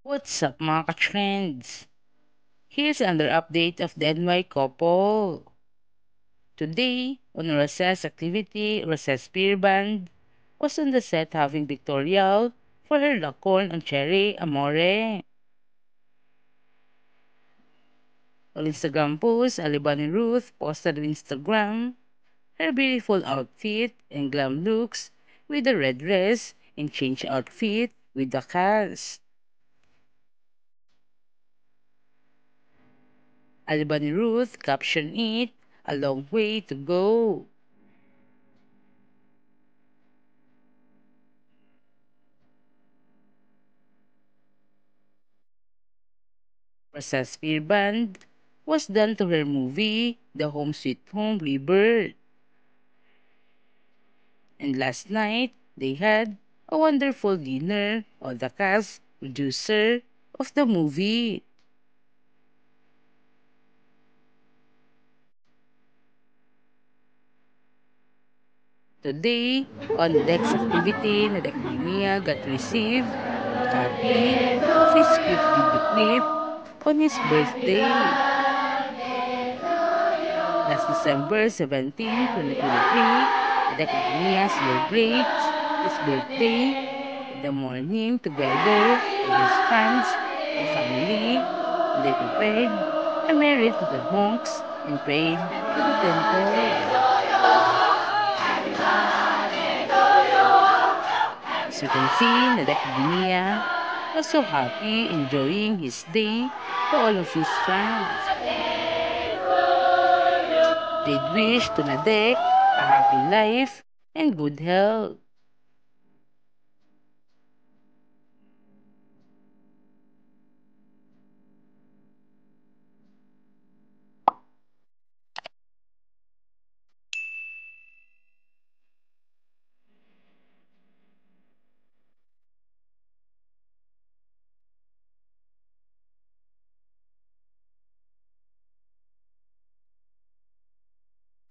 What's up mga ka-trends? Here's another update of the NY couple. Today, on a recess activity, recess beer band was on the set having Victorial for her Lacorn on Cherry Amore. On Instagram post, Alibani Ruth posted on Instagram her beautiful outfit and glam looks with the red dress and change outfit with the cast. Alibani Ruth captioned it, "A long way to go." Prasa's Spear Band was done to her movie, The Home Sweet Home Rebirth. And last night, they had a wonderful dinner on the cast producer of the movie. Today, on the next activity na the Academia got received a copy of his script video clip on his birthday. Last December 17, 2023, the Academia celebrates his birthday in the morning together with his friends and family. And they prepared a merit to the monks and prayed to the temple. As you can see, the Academia was so happy enjoying his day to all of his friends. They'd wish to Nadek a happy life and good health.